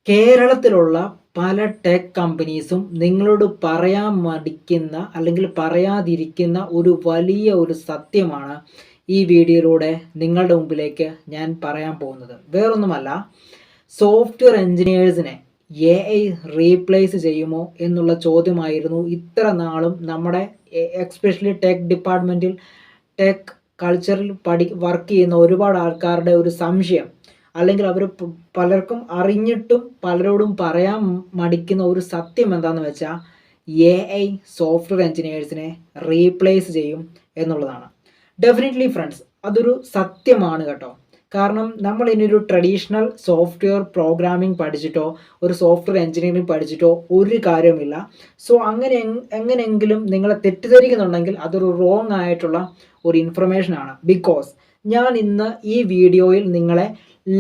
കേരളത്തിലുള്ള പല ടെക് കമ്പനീസും നിങ്ങളോട് പറയാൻ മടിക്കുന്ന അല്ലെങ്കിൽ പറയാതിരിക്കുന്ന ഒരു വലിയ ഒരു സത്യമാണ് ഈ വീഡിയോയിലൂടെ നിങ്ങളുടെ മുമ്പിലേക്ക് ഞാൻ പറയാൻ പോകുന്നത്. വേറൊന്നുമല്ല, സോഫ്റ്റ്വെയർ എഞ്ചിനീയേഴ്സിനെ AI റീപ്ലേസ് ചെയ്യുമോ എന്നുള്ള ചോദ്യമായിരുന്നു ഇത്ര നാളും നമ്മുടെ എക്സ്പെഷ്യലി ടെക് ഡിപ്പാർട്ട്മെൻറ്റിൽ ടെക് കൾച്ചറിൽ വർക്ക് ചെയ്യുന്ന ഒരുപാട് ആൾക്കാരുടെ ഒരു സംശയം, അല്ലെങ്കിൽ അവർ പലർക്കും അറിഞ്ഞിട്ടും പലരോടും പറയാൻ മടിക്കുന്ന ഒരു സത്യം എന്താണെന്ന് വെച്ചാൽ AI സോഫ്റ്റ്വെയർ എഞ്ചിനീയേഴ്സിനെ റീപ്ലേസ് ചെയ്യും എന്നുള്ളതാണ്. ഡെഫിനറ്റ്ലി ഫ്രണ്ട്സ്, അതൊരു സത്യമാണ് കേട്ടോ. കാരണം നമ്മൾ ഇനിയൊരു ട്രഡീഷണൽ സോഫ്റ്റ്വെയർ പ്രോഗ്രാമിംഗ് പഠിച്ചിട്ടോ ഒരു സോഫ്റ്റ്വെയർ എഞ്ചിനീയറിംഗ് പഠിച്ചിട്ടോ ഒരു കാര്യമില്ല. സോ എങ്ങനെയെങ്കിലും നിങ്ങളെ തെറ്റിദ്ധരിക്കുന്നുണ്ടെങ്കിൽ അതൊരു റോങ് ആയിട്ടുള്ള ഒരു ഇൻഫർമേഷനാണ്. ബിക്കോസ് ഞാൻ ഇന്ന് ഈ വീഡിയോയിൽ നിങ്ങളെ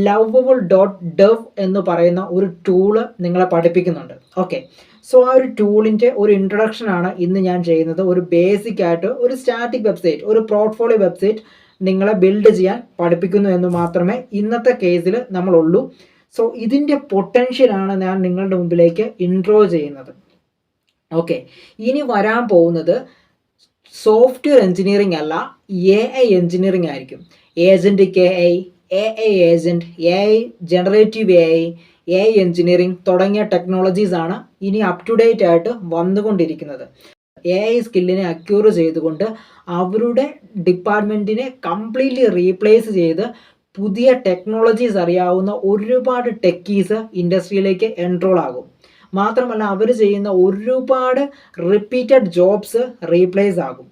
lovable.dev എന്ന് പറയുന്ന ഒരു ടൂള് നിങ്ങളെ പഠിപ്പിക്കുന്നുണ്ട്. ഓക്കെ, സോ ആ ഒരു ടൂളിൻ്റെ ഒരു ഇൻട്രൊഡക്ഷനാണ് ഇന്ന് ഞാൻ ചെയ്യുന്നത്. ഒരു ബേസിക് ആയിട്ട് ഒരു സ്റ്റാറ്റിക് വെബ്സൈറ്റ്, ഒരു പോർട്ട്ഫോളിയോ വെബ്സൈറ്റ് നിങ്ങളെ ബിൽഡ് ചെയ്യാൻ പഠിപ്പിക്കുന്നു എന്ന് മാത്രമേ ഇന്നത്തെ കേസിൽ നമ്മളുള്ളൂ. സോ ഇതിൻ്റെ പൊട്ടൻഷ്യലാണ് ഞാൻ നിങ്ങളുടെ മുമ്പിലേക്ക് ഇൻട്രോ ചെയ്യുന്നത്. ഓക്കെ, ഇനി വരാൻ പോകുന്നത് സോഫ്റ്റ്വെയർ എഞ്ചിനീയറിംഗ് അല്ല, AI എഞ്ചിനീയറിംഗ് ആയിരിക്കും. Agentic AI agent, AI generative AI engineering തുടങ്ങിയ ടെക്നോളജീസാണ് ഇനി അപ് ടു ഡേറ്റ് ആയിട്ട് വന്നുകൊണ്ടിരിക്കുന്നത്. AI സ്കില്ലിനെ അക്യൂർ ചെയ്തുകൊണ്ട് അവരുടെ ഡിപ്പാർട്ട്മെൻറ്റിനെ കംപ്ലീറ്റ്ലി റീപ്ലേസ് ചെയ്ത് പുതിയ ടെക്നോളജീസ് അറിയാവുന്ന ഒരുപാട് ടെക്കീസ് ഇൻഡസ്ട്രിയിലേക്ക് എൻറോൾ ആകും. മാത്രമല്ല, അവർ ചെയ്യുന്ന ഒരുപാട് റിപ്പീറ്റഡ് ജോബ്സ് റീപ്ലേസ് ആകും.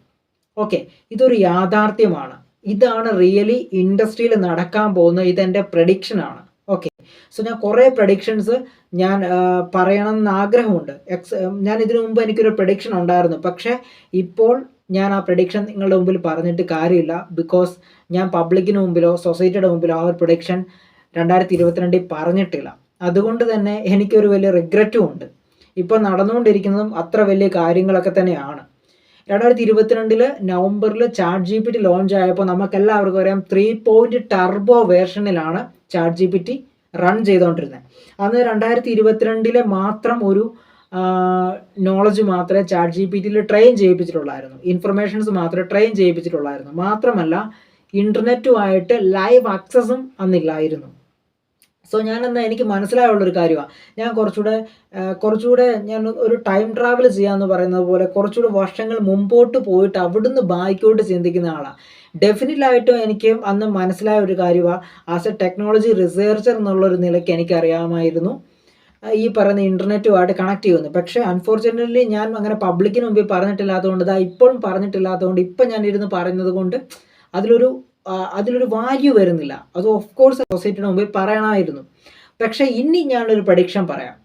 ഓക്കെ, ഇതൊരു യാഥാർത്ഥ്യമാണ്. ഇതാണ് റിയലി ഇൻഡസ്ട്രിയിൽ നടക്കാൻ പോകുന്ന, ഇതെൻ്റെ പ്രഡിക്ഷനാണ്. ഓക്കെ, സോ ഞാൻ കുറേ പ്രഡിക്ഷൻസ് ഞാൻ പറയണമെന്ന് ആഗ്രഹമുണ്ട്. ഞാൻ ഇതിനു മുമ്പ് എനിക്കൊരു പ്രഡിക്ഷൻ ഉണ്ടായിരുന്നു, പക്ഷേ ഇപ്പോൾ ഞാൻ ആ പ്രഡിക്ഷൻ നിങ്ങളുടെ മുമ്പിൽ പറഞ്ഞിട്ട് കാര്യമില്ല. ബിക്കോസ് ഞാൻ പബ്ലിക്കിന് മുമ്പിലോ സൊസൈറ്റിയുടെ മുമ്പിലോ ആ ഒരു പ്രഡിക്ഷൻ 2022 പറഞ്ഞിട്ടില്ല. അതുകൊണ്ട് തന്നെ എനിക്കൊരു വലിയ റിഗ്രറ്റും ഉണ്ട്. ഇപ്പോൾ നടന്നുകൊണ്ടിരിക്കുന്നതും അത്ര വലിയ കാര്യങ്ങളൊക്കെ തന്നെയാണ്. 2022 നവംബറിൽ ChatGPT ലോഞ്ച് ആയപ്പോൾ നമുക്കെല്ലാവർക്കും അറിയാം 3 ടർബോ വേർഷനിലാണ് ChatGPT റൺ ചെയ്തുകൊണ്ടിരുന്നത്. അന്ന് 2022 മാത്രം ഒരു നോളജ് മാത്രമേ ChatGPTയിൽ ട്രെയിൻ ചെയ്യിപ്പിച്ചിട്ടുള്ളായിരുന്നു, ഇൻഫർമേഷൻസ് മാത്രമേ ട്രെയിൻ ചെയ്യിപ്പിച്ചിട്ടുള്ളായിരുന്നു. മാത്രമല്ല, ഇൻ്റർനെറ്റുമായിട്ട് ലൈവ് ആക്സസും അന്നില്ലായിരുന്നു. സോ എനിക്ക് മനസ്സിലായുള്ളൊരു കാര്യമാണ്, ഞാൻ കുറച്ചുകൂടെ ഞാൻ ഒരു ടൈം ട്രാവൽ ചെയ്യാമെന്ന് പറയുന്നത് പോലെ കുറച്ചുകൂടെ വർഷങ്ങൾ മുമ്പോട്ട് പോയിട്ട് അവിടുന്ന് ബാക്കോട്ട് ചിന്തിക്കുന്ന ആളാണ്. ഡെഫിനറ്റായിട്ടും എനിക്ക് അന്ന് മനസ്സിലായ ഒരു കാര്യമാണ്, ആസ് എ ടെക്നോളജി റിസർച്ചർ എന്നുള്ളൊരു നിലയ്ക്ക് എനിക്കറിയാമായിരുന്നു ഈ പറയുന്ന ഇൻ്റർനെറ്റുമായിട്ട് കണക്ട് ചെയ്യുന്നു. പക്ഷേ അൺഫോർച്യുനേറ്റ്ലി ഞാൻ അങ്ങനെ പബ്ലിക്കിന് മുമ്പിൽ പറഞ്ഞിട്ടില്ലാത്തതുകൊണ്ട്, ഇപ്പോഴും പറഞ്ഞിട്ടില്ലാത്തതുകൊണ്ട്, ഇപ്പം ഞാൻ ഇരുന്ന് പറയുന്നത് കൊണ്ട് അതിലൊരു വാല്യൂ വരുന്നില്ല. അത് ഓഫ് കോഴ്സ് സൊസൈറ്റിയുടെ മുമ്പിൽ പറയണമായിരുന്നു. പക്ഷേ ഇനി ഞാനൊരു പ്രഡിക്ഷൻ പറയാം.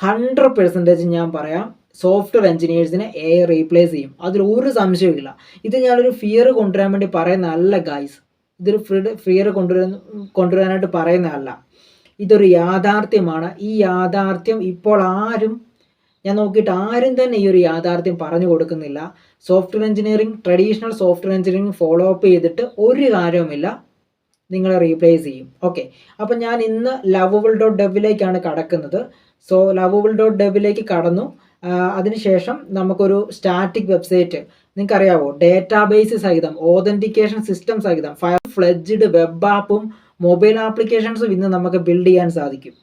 100% ഞാൻ പറയാം, സോഫ്റ്റ്വെയർ എഞ്ചിനീയേഴ്സിനെ AI റീപ്ലേസ് ചെയ്യും. അതിലൊരു സംശയവുമില്ല. ഇത് ഞാനൊരു ഫിയർ കൊണ്ടുവരാൻ വേണ്ടി പറയുന്നതല്ല ഗൈസ്. ഇതൊരു ഫിയർ കൊണ്ടുവരാനായിട്ട് പറയുന്നതല്ല. ഇതൊരു യാഥാർത്ഥ്യമാണ്. ഈ യാഥാർത്ഥ്യം ഇപ്പോൾ ഞാൻ നോക്കിയിട്ട് ആരും തന്നെ ഈ ഒരു യാഥാർത്ഥ്യം പറഞ്ഞു കൊടുക്കുന്നില്ല. Software engineering, traditional software engineering follow up ചെയ്തിട്ട് ഒരു കാര്യവുമില്ല, നിങ്ങളെ റീപ്ലേസ് ചെയ്യും. ഓക്കെ, അപ്പം ഞാൻ ഇന്ന് lovable.devലേക്കാണ് കടക്കുന്നത്. സോ lovable.devലേക്ക് കടന്നു. അതിനുശേഷം നമുക്കൊരു സ്റ്റാറ്റിക് വെബ്സൈറ്റ്, നിങ്ങൾക്കറിയാവോ, ഡേറ്റാബേസ് സഹിതം, ഓതൻറ്റിക്കേഷൻ സിസ്റ്റം സഹിതം, ഫയർ ഫ്ലെഡ്ജ്ഡ് വെബ് ആപ്പും മൊബൈൽ ആപ്ലിക്കേഷൻസും ഇന്ന് നമുക്ക് ബിൽഡ് ചെയ്യാൻ സാധിക്കും.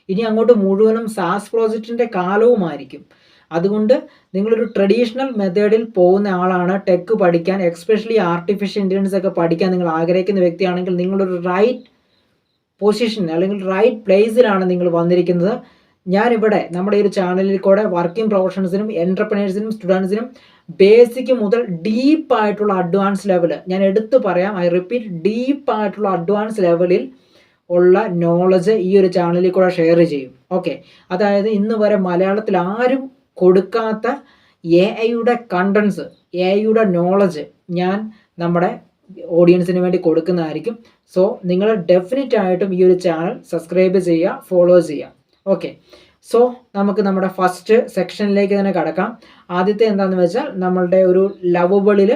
ഇനി അങ്ങോട്ട് മുഴുവനും SaaS പ്രോജക്റ്റിൻ്റെ കാലവുമായിരിക്കും. അതുകൊണ്ട് നിങ്ങളൊരു ട്രഡീഷണൽ മെത്തേഡിൽ പോകുന്ന ആളാണ്, ടെക് പഠിക്കാൻ, എക്സ്പെഷ്യലി ആർട്ടിഫിഷ്യൽ ഇൻ്റലിജൻസ് ഒക്കെ പഠിക്കാൻ നിങ്ങൾ ആഗ്രഹിക്കുന്ന വ്യക്തിയാണെങ്കിൽ നിങ്ങളൊരു റൈറ്റ് പൊസിഷൻ അല്ലെങ്കിൽ റൈറ്റ് പ്ലേസിലാണ് നിങ്ങൾ വന്നിരിക്കുന്നത്. ഞാനിവിടെ നമ്മുടെ ഈ ഒരു ചാനലിൽ കൂടെ വർക്കിംഗ് പ്രൊഫഷണൽസിനും എൻ്റർപ്രനേഴ്സിനും സ്റ്റുഡൻസിനും ബേസിക് മുതൽ ഡീപ്പായിട്ടുള്ള അഡ്വാൻസ് ലെവൽ, ഞാൻ എടുത്തു പറയാം, ഐ റിപ്പീറ്റ്, ഡീപ്പായിട്ടുള്ള അഡ്വാൻസ് ലെവലിൽ ഉള്ള നോളജ് ഈ ഒരു ചാനലിൽ കൂടെ ഷെയർ ചെയ്യും. ഓക്കെ, അതായത് ഇന്ന് വരെ മലയാളത്തിൽ ആരും കൊടുക്കാത്ത AI കണ്ടൻസ്, AI നോളജ് ഞാൻ നമ്മുടെ ഓഡിയൻസിന് വേണ്ടി കൊടുക്കുന്നതായിരിക്കും. സോ നിങ്ങൾ ഡെഫിനറ്റ് ആയിട്ടും ഈ ഒരു ചാനൽ സബ്സ്ക്രൈബ് ചെയ്യുക, ഫോളോ ചെയ്യുക. ഓക്കെ, സോ നമുക്ക് നമ്മുടെ ഫസ്റ്റ് സെക്ഷനിലേക്ക് തന്നെ കടക്കാം. ആദ്യത്തെ എന്താണെന്ന് വെച്ചാൽ, നമ്മളുടെ ഒരു ലവബിളിൽ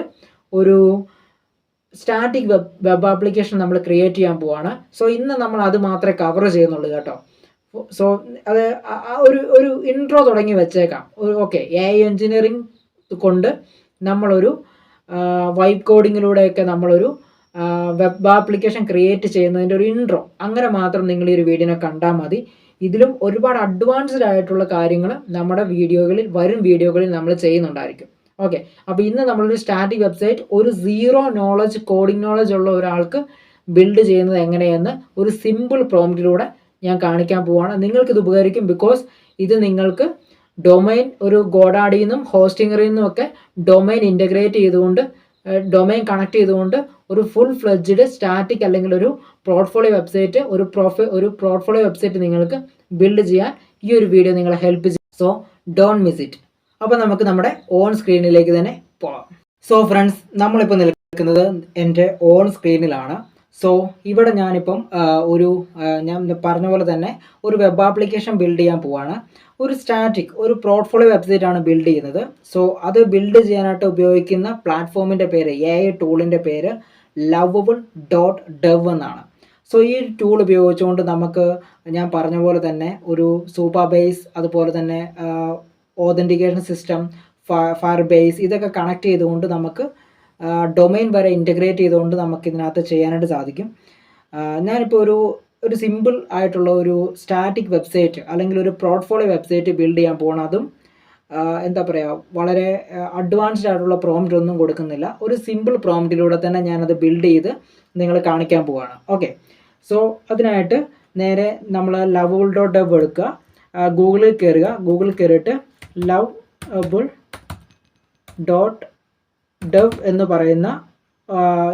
ഒരു സ്റ്റാറ്റിക് വെബ് ആപ്ലിക്കേഷൻ നമ്മൾ ക്രിയേറ്റ് ചെയ്യാൻ പോവാണ്. സോ ഇന്ന് നമ്മൾ അത് മാത്രമേ കവർ ചെയ്യുന്നുള്ളൂ കേട്ടോ. സോ അത് ഒരു ഇൻട്രോ തുടങ്ങി വെച്ചേക്കാം. ഓക്കെ, AI എഞ്ചിനീയറിംഗ് കൊണ്ട് നമ്മളൊരു വൈബ് കോഡിങ്ങിലൂടെയൊക്കെ നമ്മളൊരു വെബ് ആപ്ലിക്കേഷൻ ക്രിയേറ്റ് ചെയ്യുന്നതിൻ്റെ ഒരു ഇൻട്രോ, അങ്ങനെ മാത്രം നിങ്ങൾ ഈ ഒരു വീഡിയോനെ കണ്ടാൽ മതി. ഇതിലും ഒരുപാട് അഡ്വാൻസ്ഡ് ആയിട്ടുള്ള കാര്യങ്ങൾ നമ്മുടെ വരും വീഡിയോകളിൽ നമ്മൾ ചെയ്യുന്നുണ്ടായിരിക്കും. ഓക്കെ, അപ്പോൾ ഇന്ന് നമ്മളൊരു സ്റ്റാറ്റിക് വെബ്സൈറ്റ് ഒരു സീറോ നോളജ് കോഡിംഗ് നോളജ് ഉള്ള ഒരാൾക്ക് ബിൽഡ് ചെയ്യുന്നത് എങ്ങനെയെന്ന് ഒരു സിമ്പിൾ പ്രോംപ്റ്റിലൂടെ ഞാൻ കാണിക്കാൻ പോവുകയാണ്. നിങ്ങൾക്കിത് ഉപകരിക്കും. ബിക്കോസ് ഇത് നിങ്ങൾക്ക് ഡൊമൈൻ ഒരു ഗോഡാഡിയിൽ നിന്നും ഹോസ്റ്റിംഗറിൽ നിന്നും ഒക്കെ ഡൊമൈൻ ഇൻ്റഗ്രേറ്റ് ചെയ്തുകൊണ്ട് ഡൊമൈൻ കണക്ട് ചെയ്തുകൊണ്ട് ഒരു ഫുൾ ഫ്ലെഡ്ജ്ഡ് സ്റ്റാറ്റിക് അല്ലെങ്കിൽ ഒരു പോർട്ട്ഫോളിയോ വെബ്സൈറ്റ് ഒരു പോർട്ട്ഫോളിയോ വെബ്സൈറ്റ് നിങ്ങൾക്ക് ബിൽഡ് ചെയ്യാൻ ഈ ഒരു വീഡിയോ നിങ്ങളെ ഹെൽപ്പ് ചെയ്യും. So don't miss it. അപ്പോൾ നമുക്ക് നമ്മുടെ ഓൺ സ്ക്രീനിലേക്ക് തന്നെ പോകാം. സോ ഫ്രണ്ട്സ്, നമ്മളിപ്പോൾ നിൽക്കുന്നത് എൻ്റെ ഓൺ സ്ക്രീനിലാണ്. സോ ഇവിടെ ഞാനിപ്പം ഞാൻ പറഞ്ഞ പോലെ തന്നെ ഒരു വെബ് ആപ്ലിക്കേഷൻ ബിൽഡ് ചെയ്യാൻ പോവാണ്. ഒരു സ്റ്റാറ്റിക് ഒരു പോർട്ട്ഫോളിയോ വെബ്സൈറ്റ് ആണ് ബിൽഡ് ചെയ്യുന്നത്. സോ അത് ബിൽഡ് ചെയ്യാനായിട്ട് ഉപയോഗിക്കുന്ന പ്ലാറ്റ്ഫോമിൻ്റെ പേര്, AI ടൂളിൻ്റെ പേര് lovable.dev എന്നാണ്. സോ ഈ ടൂൾ ഉപയോഗിച്ചുകൊണ്ട് നമുക്ക് ഞാൻ പറഞ്ഞ പോലെ തന്നെ ഒരു സൂപ്പർ ബേസ്, അതുപോലെ തന്നെ ഓതൻറ്റിക്കേഷൻ സിസ്റ്റം, ഫയർ ബേസ്, ഇതൊക്കെ കണക്ട് ചെയ്തുകൊണ്ട് നമുക്ക് ഡൊമൈൻ വരെ ഇൻ്റഗ്രേറ്റ് ചെയ്തുകൊണ്ട് നമുക്ക് ഇതിനകത്ത് ചെയ്യാനായിട്ട് സാധിക്കും. ഞാനിപ്പോൾ ഒരു സിമ്പിൾ ആയിട്ടുള്ള ഒരു സ്റ്റാറ്റിക് വെബ്സൈറ്റ് അല്ലെങ്കിൽ ഒരു പോർട്ട്ഫോളിയോ വെബ്സൈറ്റ് ബിൽഡ് ചെയ്യാൻ പോകണം. അതും എന്താ പറയുക, വളരെ അഡ്വാൻസ്ഡ് ആയിട്ടുള്ള പ്രോംപ്റ്റ് ഒന്നും കൊടുക്കുന്നില്ല. ഒരു സിമ്പിൾ പ്രോംപ്റ്റിലൂടെ തന്നെ ഞാനത് ബിൽഡ് ചെയ്ത് നിങ്ങൾ കാണിക്കാൻ പോവുകയാണ്. ഓക്കെ, സോ അതിനായിട്ട് നേരെ നമ്മൾ lovable.dev എടുക്കുക, ഗൂഗിളിൽ കയറിയിട്ട് lovable.dev എന്ന് പറയുന്ന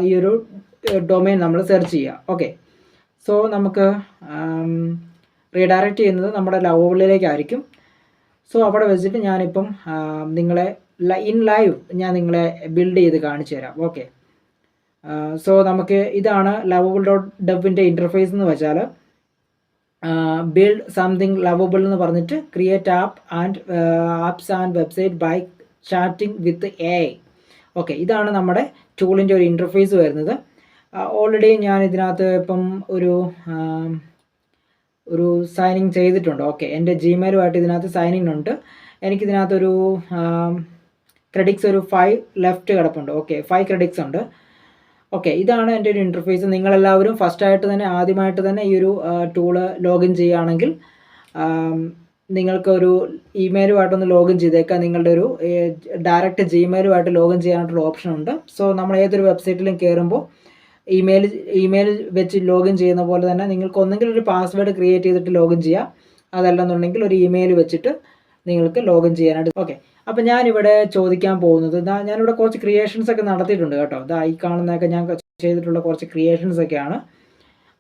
ഈ ഒരു ഡൊമൈൻ നമ്മൾ സെർച്ച് ചെയ്യുക. ഓക്കെ, സോ നമുക്ക് റീഡയറക്റ്റ് ചെയ്യുന്നത് നമ്മുടെ ലവബിളിലേക്കായിരിക്കും. സോ അവിടെ വെച്ചിട്ട് ഞാനിപ്പം നിങ്ങളെ ലൈവ് ഞാൻ നിങ്ങളെ ബിൽഡ് ചെയ്ത് കാണിച്ചു തരാം. ഓക്കെ, സോ നമുക്ക് ഇതാണ് lovable.devൻ്റെ ഇൻ്റർഫേസ് എന്ന് വെച്ചാൽ ബിൽഡ് സംതിങ് ലവബിൾ എന്ന് പറഞ്ഞിട്ട് create apps and website by chatting with AI. Okay, ഇതാണ് നമ്മുടെ ടൂളിൻ്റെ ഒരു ഇൻ്റർഫേസ് വരുന്നത്. ഓൾറെഡി ഞാൻ ഇതിനകത്ത് ഇപ്പം ഒരു സൈനിങ് ചെയ്തിട്ടുണ്ട്. ഓക്കെ, എൻ്റെ ജിമെയിലുമായിട്ട് ഇതിനകത്ത് സൈനിങ് ഉണ്ട്. എനിക്കിതിനകത്തൊരു ക്രെഡിറ്റ്സ് ഒരു 5 ലെഫ്റ്റ് കിടപ്പുണ്ട്. ഓക്കെ, 5 ക്രെഡിറ്റ്സ് ഉണ്ട്. ഓക്കെ, ഇതാണ് എൻ്റെ ഒരു ഇൻ്റർഫേസ്. നിങ്ങളെല്ലാവരും ആദ്യമായിട്ട് തന്നെ ഈ ഒരു ടൂള് ലോഗിൻ ചെയ്യുകയാണെങ്കിൽ നിങ്ങൾക്ക് ഒരു ഇമെയിലുമായിട്ടൊന്ന് ലോഗിൻ ചെയ്തേക്കാം. നിങ്ങളുടെ ഒരു ഡയറക്റ്റ് ജിമെയിലുമായിട്ട് ലോഗിൻ ചെയ്യാനായിട്ടുള്ള ഓപ്ഷൻ ഉണ്ട്. സോ നമ്മൾ ഏതൊരു വെബ്സൈറ്റിലും കയറുമ്പോൾ ഇമെയിൽ വെച്ച് ലോഗിൻ ചെയ്യുന്ന പോലെ തന്നെ നിങ്ങൾക്ക് ഒന്നെങ്കിൽ ഒരു പാസ്വേഡ് ക്രിയേറ്റ് ചെയ്തിട്ട് ലോഗിൻ ചെയ്യാം, അതല്ലെന്നുണ്ടെങ്കിൽ ഒരു ഇമെയിൽ വെച്ചിട്ട് നിങ്ങൾക്ക് ലോഗിൻ ചെയ്യാനായിട്ട്. ഓക്കെ, അപ്പോൾ ഞാനിവിടെ ചോദിക്കാൻ പോകുന്നത്, ഞാനിവിടെ കുറച്ച് ക്രിയേഷൻസ് ഒക്കെ നടത്തിയിട്ടുണ്ട് കേട്ടോ. ഈ കാണുന്നതൊക്കെ ഞാൻ ചെയ്തിട്ടുള്ള കുറച്ച് ക്രിയേഷൻസ് ഒക്കെയാണ്.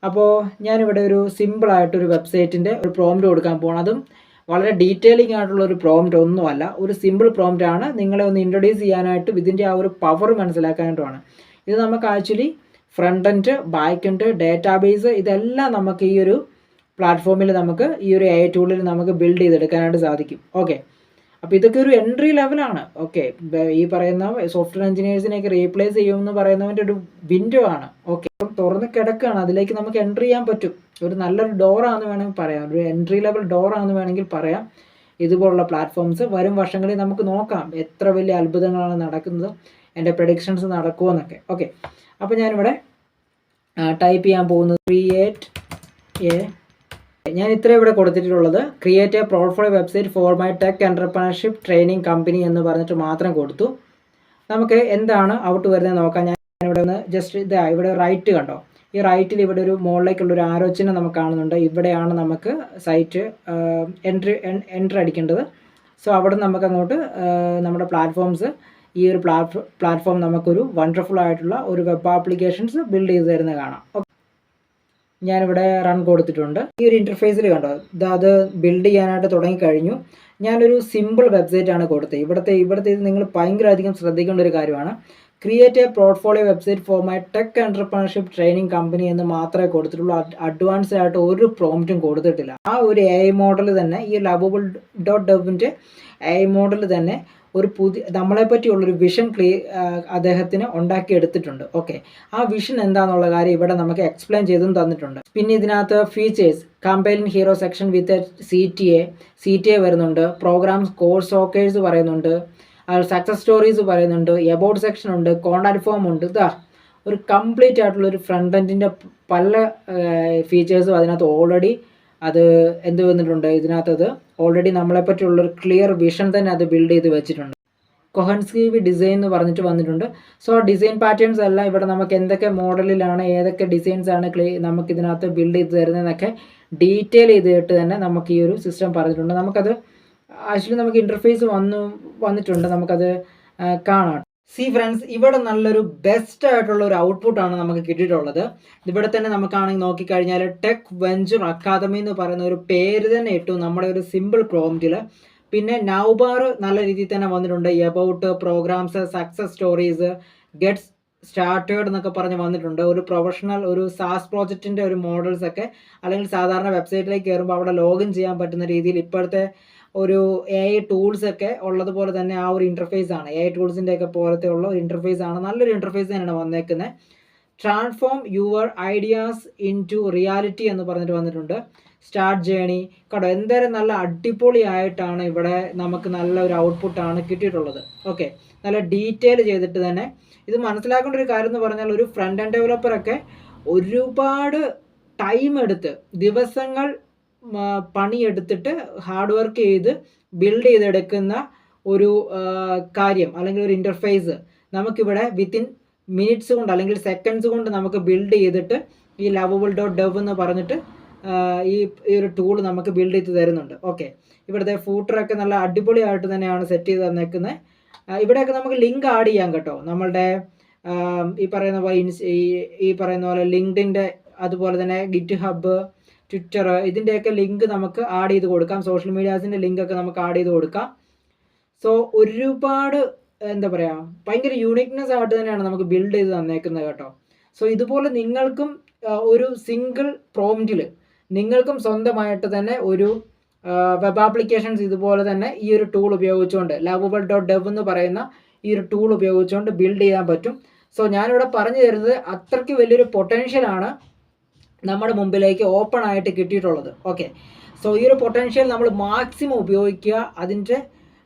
അപ്പോൾ ഞാനിവിടെ ഒരു സിമ്പിളായിട്ടൊരു വെബ്സൈറ്റിൻ്റെ ഒരു പ്രോംപ്റ്റ് കൊടുക്കാൻ പോകണം. അതും വളരെ ഡീറ്റെയിലിംഗ് ആയിട്ടുള്ള ഒരു പ്രോംപ്റ്റ് ഒന്നുമല്ല, ഒരു സിമ്പിൾ പ്രോംപ്റ്റ് ആണ്. നിങ്ങളെ ഒന്ന് ഇൻട്രൊഡ്യൂസ് ചെയ്യാനായിട്ട്, ഇതിൻ്റെ ആ ഒരു പവർ മനസ്സിലാക്കാനായിട്ടുമാണ്. ഇത് നമുക്ക് actually front end, back end, database, ഇതെല്ലാം നമുക്ക് ഈ ഒരു പ്ലാറ്റ്ഫോമിൽ നമുക്ക് ഈ ഒരു AI ടൂളിൽ നമുക്ക് ബിൽഡ് ചെയ്തെടുക്കാനായിട്ട് സാധിക്കും. ഓക്കെ, അപ്പോൾ ഇതൊക്കെ ഒരു എൻട്രി ലെവലാണ്. ഓക്കെ, ഈ പറയുന്ന സോഫ്റ്റ്വെയർ എഞ്ചിനീയേഴ്സിനെയൊക്കെ റീപ്ലേസ് ചെയ്യുമെന്ന് പറയുന്നതിൻ്റെ ഒരു വിൻഡോ ആണ്. ഓക്കെ, തുറന്ന് കിടക്കുകയാണ്, അതിലേക്ക് നമുക്ക് എൻട്രി ചെയ്യാൻ പറ്റും. ഒരു നല്ലൊരു ഡോറാണെന്ന് വേണമെങ്കിൽ പറയാം, ഒരു എൻട്രി ലെവൽ ഡോറാണെന്ന് വേണമെങ്കിൽ പറയാം. ഇതുപോലുള്ള പ്ലാറ്റ്ഫോംസ് വരും വർഷങ്ങളിൽ നമുക്ക് നോക്കാം എത്ര വലിയ അത്ഭുതങ്ങളാണ് നടക്കുന്നത്, എൻ്റെ പ്രഡിക്ഷൻസ് നടക്കുമെന്നൊക്കെ. ഓക്കെ, അപ്പോൾ ഞാനിവിടെ ടൈപ്പ് ചെയ്യാൻ പോകുന്നത് ഞാൻ ഇത്ര ഇവിടെ കൊടുത്തിട്ടുള്ളത് create A portfolio website for my tech entrepreneurship training company എന്ന് പറഞ്ഞിട്ട് മാത്രം കൊടുത്തു. നമുക്ക് എന്താണ് ഔട്ട് വരുന്നത് നോക്കാം. ഞാനിവിടെ ഒന്ന് ജസ്റ്റ് ഇവിടെ റൈറ്റ് കണ്ടോ, ഈ റൈറ്റിൽ ഇവിടെ ഒരു മുകളിലേക്കുള്ളൊരു ആരോ ചിഹ്നം നമുക്ക് കാണുന്നുണ്ട്. ഇവിടെയാണ് നമുക്ക് സൈറ്റ് എൻട്രി അടിക്കേണ്ടത്. സോ അവിടെ നമുക്ക് അങ്ങോട്ട് നമ്മുടെ പ്ലാറ്റ്ഫോംസ്, ഈ ഒരു പ്ലാറ്റ്ഫോം നമുക്കൊരു വണ്ടർഫുൾ ആയിട്ടുള്ള ഒരു വെബ് ആപ്ലിക്കേഷൻസ് ബിൽഡ് ചെയ്ത് തരുന്നത് കാണാം. ഞാനിവിടെ റൺ കൊടുത്തിട്ടുണ്ട്. ഈ ഒരു ഇൻ്റർഫേസിൽ കണ്ടോ, അത് ബിൽഡ് ചെയ്യാനായിട്ട് തുടങ്ങിക്കഴിഞ്ഞു. ഞാനൊരു സിമ്പിൾ വെബ്സൈറ്റ് ആണ് കൊടുത്തത്. ഇവിടുത്തെ ഇത് നിങ്ങൾ ഭയങ്കര അധികം ശ്രദ്ധിക്കേണ്ട ഒരു കാര്യമാണ്. Create A portfolio website for my tech entrepreneurship training company എന്ന് മാത്രമേ കൊടുത്തിട്ടുള്ളൂ. അഡ്വാൻസ്ഡ് ആയിട്ട് ഒരു പ്രോംപ്റ്റും കൊടുത്തിട്ടില്ല. ആ ഒരു എ ഐ മോഡൽ തന്നെ ഈ ലവബിൾ ഡോട്ട് ഡെവിൻ്റെ എ ഐ മോഡൽ തന്നെ ഒരു നമ്മളെ പറ്റിയുള്ളൊരു വിഷൻ അദ്ദേഹത്തിന് ഉണ്ടാക്കിയെടുത്തിട്ടുണ്ട്. ഓക്കെ, ആ വിഷൻ എന്താണെന്നുള്ള കാര്യം ഇവിടെ നമുക്ക് എക്സ്പ്ലെയിൻ ചെയ്തും തന്നിട്ടുണ്ട്. പിന്നെ ഇതിനകത്ത് features compiling hero section with C T A വരുന്നുണ്ട്, പ്രോഗ്രാംസ് കോഴ്സ് ഓക്കേഴ്സ് പറയുന്നുണ്ട്, സക്സസ് സ്റ്റോറീസ് പറയുന്നുണ്ട്, എബൌട്ട് സെക്ഷൻ ഉണ്ട്, കോണ്ടാക്ട് ഫോം ഉണ്ട്. ഇതാ ഒരു കംപ്ലീറ്റ് ആയിട്ടുള്ള ഒരു ഫ്രണ്ട് എൻഡിൻ്റെ പല ഫീച്ചേഴ്സും അതിനകത്ത് ഓൾറെഡി അത് എന്ത് വന്നിട്ടുണ്ട്. ഇതിനകത്തത് ഓൾറെഡി നമ്മളെ പറ്റിയുള്ളൊരു ക്ലിയർ വിഷൻ തന്നെ അത് ബിൽഡ് ചെയ്ത് വെച്ചിട്ടുണ്ട്. കൊഹൻസ്കീവ് ഡിസൈൻ എന്ന് പറഞ്ഞിട്ട് വന്നിട്ടുണ്ട്. സോ ഡിസൈൻ പാറ്റേൺസ് എല്ലാം ഇവിടെ നമുക്ക് എന്തൊക്കെ മോഡലിലാണ് ഏതൊക്കെ ഡിസൈൻസ് ആണ് നമുക്കിതിനകത്ത് ബിൽഡ് ചെയ്ത് തരുന്നതെന്നൊക്കെ ഡീറ്റെയിൽ ചെയ്തിട്ട് തന്നെ നമുക്ക് ഈ ഒരു സിസ്റ്റം പറഞ്ഞിട്ടുണ്ട്. നമുക്കത് ആക്ച്വലി നമുക്ക് ഇൻ്റർഫേസ് വന്നിട്ടുണ്ട്, നമുക്കത് കാണാം. സി ഫ്രണ്ട്സ്, ഇവിടെ നല്ലൊരു ബെസ്റ്റ് ആയിട്ടുള്ള ഒരു ഔട്ട്പുട്ടാണ് നമുക്ക് കിട്ടിയിട്ടുള്ളത്. ഇവിടെ തന്നെ നമുക്കാണെങ്കിൽ നോക്കിക്കഴിഞ്ഞാൽ ടെക് വെഞ്ചർ അക്കാദമി എന്ന് പറയുന്ന ഒരു പേര് തന്നെ ഇട്ടു നമ്മുടെ ഒരു സിമ്പിൾ പ്രോംപ്റ്റിൽ. പിന്നെ നൗബാർ നല്ല രീതിയിൽ തന്നെ വന്നിട്ടുണ്ട്. About, programs, success stories, gets started എന്നൊക്കെ പറഞ്ഞ് വന്നിട്ടുണ്ട്. ഒരു പ്രൊഫഷണൽ ഒരു സാസ് പ്രോജക്റ്റിൻ്റെ ഒരു മോഡൽസ് ഒക്കെ, അല്ലെങ്കിൽ സാധാരണ വെബ്സൈറ്റിലേക്ക് കയറുമ്പോൾ അവിടെ ലോഗിൻ ചെയ്യാൻ പറ്റുന്ന രീതിയിൽ ഇപ്പോഴത്തെ ഒരു എ ഐ ടൂൾസ് ഒക്കെ ഉള്ളതുപോലെ തന്നെ ആ ഒരു ഇൻ്റർഫേസ് ആണ്. എ ഐ ടൂൾസിൻ്റെ ഒക്കെ പോലത്തെ ഉള്ള ഒരു ഇൻ്റർഫേസ് ആണ്. നല്ലൊരു ഇൻ്റർഫേസ് തന്നെയാണ് വന്നേക്കുന്നത്. Transform your ideas into reality എന്ന് പറഞ്ഞിട്ട് വന്നിട്ടുണ്ട്. സ്റ്റാർട്ട് ജേണി കേട്ടോ, എന്തായാലും നല്ല അടിപൊളിയായിട്ടാണ് ഇവിടെ നമുക്ക് നല്ലൊരു ഔട്ട്പുട്ടാണ് കിട്ടിയിട്ടുള്ളത്. ഓക്കെ, നല്ല ഡീറ്റെയിൽ ചെയ്തിട്ട് തന്നെ. ഇത് മനസ്സിലാക്കേണ്ട ഒരു കാര്യം എന്ന് പറഞ്ഞാൽ ഒരു ഫ്രണ്ട് എൻഡ് ഡെവലപ്പറൊക്കെ ഒരുപാട് ടൈം എടുത്ത് ദിവസങ്ങൾ പണിയെടുത്തിട്ട് ഹാർഡ് വർക്ക് ചെയ്ത് ബിൽഡ് ചെയ്തെടുക്കുന്ന ഒരു കാര്യം അല്ലെങ്കിൽ ഒരു ഇൻ്റർഫേസ് നമുക്കിവിടെ വിത്തിൻ മിനിറ്റ്സ് കൊണ്ട് അല്ലെങ്കിൽ സെക്കൻഡ്സ് കൊണ്ട് നമുക്ക് ബിൽഡ് ചെയ്തിട്ട് ഈ ലവബിൾ ഡോട്ട് ഡെവ് എന്ന് പറഞ്ഞിട്ട് ഈ ഒരു ടൂൾ നമുക്ക് ബിൽഡ് ചെയ്ത് തരുന്നുണ്ട്. ഓക്കെ, ഇവിടുത്തെ ഫൂട്ടറൊക്കെ നല്ല അടിപൊളിയായിട്ട് തന്നെയാണ് സെറ്റ് ചെയ്ത് തന്നേക്കുന്നത്. ഇവിടെയൊക്കെ നമുക്ക് ലിങ്ക് ആഡ് ചെയ്യാം കേട്ടോ. നമ്മളുടെ ഈ പറയുന്ന പോലെ ലിങ്ക്ഡിൻ്റെ, അതുപോലെ തന്നെ ഗിറ്റ് ഹബ്, ട്വിറ്റർ, ഇതിൻ്റെയൊക്കെ ലിങ്ക് നമുക്ക് ആഡ് ചെയ്ത് കൊടുക്കാം. സോഷ്യൽ മീഡിയാസിൻ്റെ ലിങ്കൊക്കെ നമുക്ക് ആഡ് ചെയ്ത് കൊടുക്കാം. സോ ഒരുപാട് എന്താ പറയുക, ഭയങ്കര യൂണിക്നെസ് ആയിട്ട് തന്നെയാണ് നമുക്ക് ബിൽഡ് ചെയ്ത് തന്നേക്കുന്നത് കേട്ടോ. സോ ഇതുപോലെ നിങ്ങൾക്കും ഒരു സിംഗിൾ പ്രോംപ്റ്റിൽ നിങ്ങൾക്കും സ്വന്തമായിട്ട് തന്നെ ഒരു വെബ് ആപ്ലിക്കേഷൻസ് ഇതുപോലെ തന്നെ ഈ ഒരു ടൂൾ ഉപയോഗിച്ചുകൊണ്ട് ലവബിൾ ഡോട്ട് ഡെവ് എന്ന് പറയുന്ന ഈ ഒരു ടൂൾ ഉപയോഗിച്ചുകൊണ്ട് ബിൽഡ് ചെയ്യാൻ പറ്റും. സോ ഞാനിവിടെ പറഞ്ഞു തരുന്നത് അത്രയ്ക്ക് വലിയൊരു പൊട്ടൻഷ്യലാണ് നമ്മുടെ മുമ്പിലേക്ക് ഓപ്പൺ ആയിട്ട് കിട്ടിയിട്ടുള്ളത്. ഓക്കെ, സോ ഈ ഒരു പൊട്ടൻഷ്യൽ നമ്മൾ മാക്സിമം ഉപയോഗിക്കുക, അതിൻ്റെ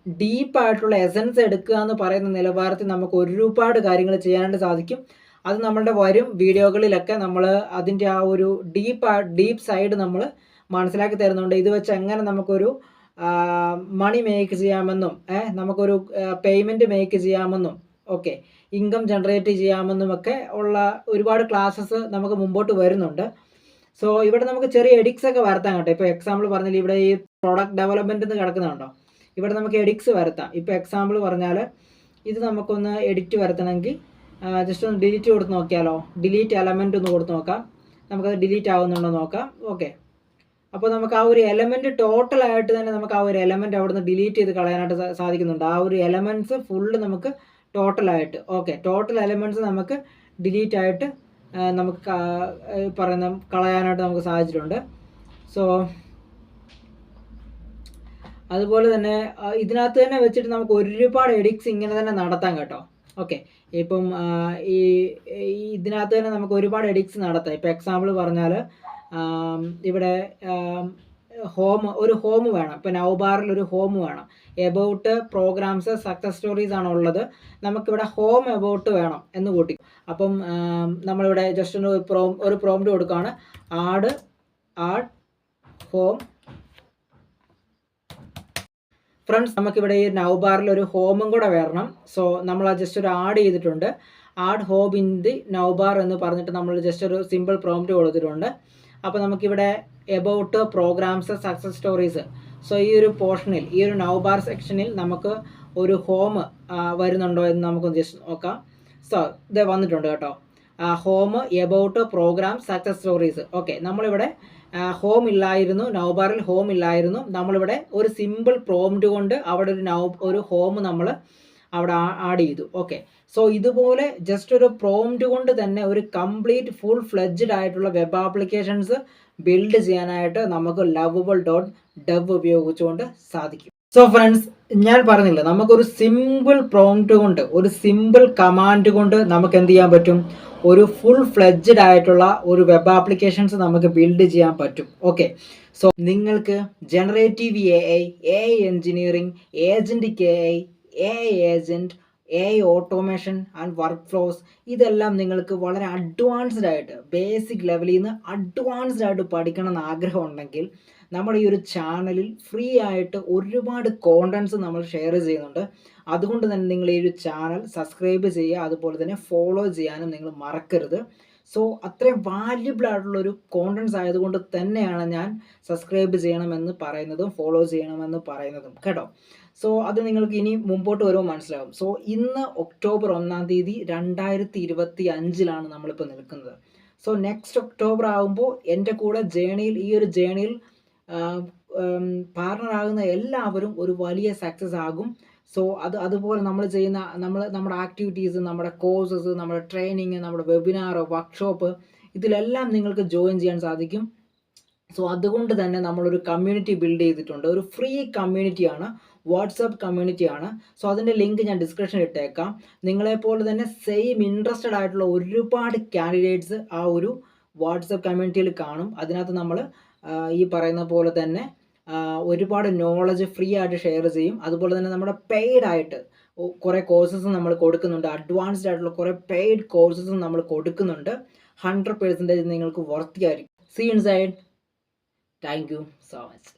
ഡീപ്പായിട്ടുള്ള എസൻസ് എടുക്കുക എന്ന് പറയുന്ന നിലവാരത്തിൽ നമുക്ക് ഒരുപാട് കാര്യങ്ങൾ ചെയ്യാനായിട്ട് സാധിക്കും. അത് നമ്മളുടെ വരും വീഡിയോകളിലൊക്കെ നമ്മൾ അതിൻ്റെ ആ ഒരു ഡീപ്പ് സൈഡ് നമ്മൾ മനസ്സിലാക്കി തരുന്നുണ്ട്. ഇത് വെച്ച് എങ്ങനെ നമുക്കൊരു മണി മേക്ക് ചെയ്യാമെന്നും നമുക്കൊരു പേയ്മെൻറ്റ് മേക്ക് ചെയ്യാമെന്നും ഓക്കെ ഇൻകം ജനറേറ്റ് ചെയ്യാമെന്നും ഒക്കെ ഉള്ള ഒരുപാട് ക്ലാസ്സസ് നമുക്ക് മുമ്പോട്ട് വരുന്നുണ്ട്. സോ ഇവിടെ നമുക്ക് ചെറിയ എഡിക്സ് ഒക്കെ വരുത്താം കേട്ടോ. ഇപ്പോൾ എക്സാമ്പിൾ പറഞ്ഞാൽ ഇവിടെ ഈ പ്രോഡക്റ്റ് ഡെവലപ്മെൻറ്റ് എന്ന് കിടക്കുന്നുണ്ടോ, ഇവിടെ നമുക്ക് എഡിക്സ് വരുത്താം. ഇപ്പോൾ എക്സാമ്പിൾ പറഞ്ഞാൽ ഇത് നമുക്കൊന്ന് എഡിറ്റ് വരുത്തണമെങ്കിൽ ജസ്റ്റ് ഒന്ന് ഡിലീറ്റ് കൊടുത്ത് നോക്കിയാലോ. ഡിലീറ്റ് എലമെൻറ്റ് ഒന്ന് കൊടുത്ത് നോക്കാം, നമുക്കത് ഡിലീറ്റ് ആവുന്നുണ്ടോ നോക്കാം. ഓക്കെ, അപ്പോൾ നമുക്ക് ആ ഒരു എലമെൻറ്റ് ടോട്ടലായിട്ട് തന്നെ നമുക്ക് ആ ഒരു എലമെൻറ്റ് അവിടെ നിന്ന് ഡിലീറ്റ് ചെയ്ത് കളയാനായിട്ട് സാധിക്കുന്നുണ്ട്. ആ ഒരു എലമെൻറ്റ്സ് ഫുള്ള് നമുക്ക് ടോട്ടലായിട്ട് ടോട്ടൽ എലമെൻറ്റ്സ് നമുക്ക് ഡിലീറ്റ് ആയിട്ട് നമുക്ക് പറയുന്ന കളയാനായിട്ട് നമുക്ക് സാധിച്ചിട്ടുണ്ട്. സോ അതുപോലെ തന്നെ ഇതിനകത്ത് തന്നെ വെച്ചിട്ട് നമുക്ക് ഒരുപാട് എഡിക്സ് ഇങ്ങനെ തന്നെ നടത്താം കേട്ടോ. ഓക്കെ, ഇപ്പം ഇതിനകത്ത് തന്നെ നമുക്ക് ഒരുപാട് എഡിക്സ് നടത്താം. ഇപ്പോൾ എക്സാമ്പിൾ പറഞ്ഞാൽ ഇവിടെ ഒരു ഹോം വേണം. ഇപ്പോൾ നൗബാറിൽ ഒരു ഹോം വേണം. എബൌട്ട്, പ്രോഗ്രാംസ്, സക്സസ് സ്റ്റോറീസ് ആണ് ഉള്ളത്. നമുക്കിവിടെ ഹോം എബൌട്ട് വേണം എന്ന് കൂട്ടി. അപ്പം നമ്മളിവിടെ ജസ്റ്റ് ഒരു പ്രോംപ്റ്റ് കൊടുക്കുകയാണ്, ആഡ് ഹോം. ഫ്രണ്ട്സ്, നമുക്കിവിടെ ഈ നൗബാറിൽ ഒരു ഹോമും കൂടെ വരണം. സോ നമ്മൾ ജസ്റ്റ് ഒരു ആഡ് ചെയ്തിട്ടുണ്ട്. ആഡ് ഹോം ഇൻ ദി നൗബാർ എന്ന് പറഞ്ഞിട്ട് നമ്മൾ ജസ്റ്റ് ഒരു സിമ്പിൾ പ്രോംപ്റ്റ് കൊടുത്തിട്ടുണ്ട്. അപ്പോൾ നമുക്കിവിടെ about, programs, success stories, so ഈ ഒരു പോർഷനിൽ ഈ ഒരു നൗബാർ സെക്ഷനിൽ നമുക്ക് ഒരു ഹോം വരുന്നുണ്ടോ എന്ന് നമുക്ക് ജസ്റ്റ് നോക്കാം. സോ ഇത് വന്നിട്ടുണ്ട് കേട്ടോ. Home, about, program, success stories. Okay, നമ്മളിവിടെ ഹോം ഇല്ലായിരുന്നു, നൗബാറിൽ ഹോം ഇല്ലായിരുന്നു. നമ്മളിവിടെ ഒരു സിമ്പിൾ പ്രോംപ്റ്റ് കൊണ്ട് അവിടെ ഒരു ഹോം നമ്മൾ അവിടെ ആഡ് ചെയ്തു. ഓക്കെ, സോ ഇതുപോലെ ജസ്റ്റ് ഒരു പ്രോംപ്റ്റ് കൊണ്ട് തന്നെ ഒരു കംപ്ലീറ്റ് ഫുൾ ഫ്ലെഡ്ജ്ഡ് ആയിട്ടുള്ള വെബ് ആപ്ലിക്കേഷൻസ് ബിൽഡ് ചെയ്യാനായിട്ട് നമുക്ക് lovable.dev ഉപയോഗിച്ചുകൊണ്ട് സാധിക്കും. സോ ഫ്രണ്ട്സ്, ഞാൻ പറഞ്ഞില്ല, നമുക്കൊരു സിമ്പിൾ പ്രോംപ്റ്റ് കൊണ്ട്, ഒരു സിമ്പിൾ കമാൻഡ് കൊണ്ട് നമുക്ക് എന്ത് ചെയ്യാൻ പറ്റും, ഒരു ഫുൾ ഫ്ലെഡ്ജ്ഡ് ആയിട്ടുള്ള ഒരു വെബ് ആപ്ലിക്കേഷൻസ് നമുക്ക് ബിൽഡ് ചെയ്യാൻ പറ്റും. ഓക്കെ, സോ നിങ്ങൾക്ക് generative AI engineering, agentic AI agent, AI automation and workflows, ഇതെല്ലാം നിങ്ങൾക്ക് വളരെ അഡ്വാൻസ്ഡ് ആയിട്ട് ബേസിക് ലെവലിൽ നിന്ന് അഡ്വാൻസ്ഡ് ആയിട്ട് പഠിക്കണം എന്ന് ആഗ്രഹം ഉണ്ടെങ്കിൽ നമ്മുടെ ഈ ഒരു ചാനലിൽ ഫ്രീ ആയിട്ട് ഒരുപാട് കോണ്ടൻസ് നമ്മൾ ഷെയർ ചെയ്യുന്നുണ്ട്. അതുകൊണ്ട് തന്നെ നിങ്ങൾ ഈ ഒരു ചാനൽ സബ്സ്ക്രൈബ് ചെയ്യുക, അതുപോലെ തന്നെ ഫോളോ ചെയ്യാനും നിങ്ങൾ മറക്കരുത്. സോ അത്രയും വാല്യുബിൾ ആയിട്ടുള്ളൊരു കോണ്ടൻസ് ആയതുകൊണ്ട് തന്നെയാണ് ഞാൻ സബ്സ്ക്രൈബ് ചെയ്യണമെന്ന് പറയുന്നതും ഫോളോ ചെയ്യണമെന്ന് പറയുന്നതും കേട്ടോ. സോ അത് നിങ്ങൾക്ക് ഇനി മുമ്പോട്ട് വരുമ്പോൾ മനസ്സിലാവും. സോ ഇന്ന് ഒക്ടോബർ 1 2025 നമ്മളിപ്പോൾ നിൽക്കുന്നത്. സോ നെക്സ്റ്റ് ഒക്ടോബർ ആകുമ്പോൾ എൻ്റെ കൂടെ ഈ ഒരു ജേണിയിൽ പാർട്ണർ ആകുന്ന എല്ലാവരും ഒരു വലിയ സക്സസ് ആകും. സോ അതുപോലെ നമ്മൾ ചെയ്യുന്ന നമ്മുടെ ആക്ടിവിറ്റീസ്, നമ്മുടെ കോഴ്സസ്, നമ്മുടെ ട്രെയിനിങ്, നമ്മുടെ വെബിനാർ, വർക്ക്ഷോപ്പ്, ഇതിലെല്ലാം നിങ്ങൾക്ക് ജോയിൻ ചെയ്യാൻ സാധിക്കും. സോ അതുകൊണ്ട് തന്നെ നമ്മളൊരു കമ്മ്യൂണിറ്റി ബിൽഡ് ചെയ്തിട്ടുണ്ട്. ഒരു ഫ്രീ കമ്മ്യൂണിറ്റിയാണ്, വാട്സപ്പ് കമ്മ്യൂണിറ്റിയാണ്. സോ അതിൻ്റെ ലിങ്ക് ഞാൻ ഡിസ്ക്രിപ്ഷനിൽ ഇട്ടേക്കാം. നിങ്ങളെപ്പോലെ തന്നെ സെയിം ഇൻട്രസ്റ്റഡ് ആയിട്ടുള്ള ഒരുപാട് കാൻഡിഡേറ്റ്സ് ആ ഒരു വാട്സപ്പ് കമ്മ്യൂണിറ്റിയിൽ കാണും. അതിനകത്ത് നമ്മൾ ഈ പറയുന്ന പോലെ തന്നെ ഒരുപാട് നോളജ് ഫ്രീ ആയിട്ട് ഷെയർ ചെയ്യും. അതുപോലെ തന്നെ നമ്മുടെ പെയ്ഡ് ആയിട്ട് കുറേ കോഴ്സസ് നമ്മൾ കൊടുക്കുന്നുണ്ട്. അഡ്വാൻസ്ഡ് ആയിട്ടുള്ള കുറേ പെയ്ഡ് കോഴ്സസും നമ്മൾ കൊടുക്കുന്നുണ്ട്. 100% നിങ്ങൾക്ക് വർത്തിയായിരിക്കും. See inside. Thank you so much.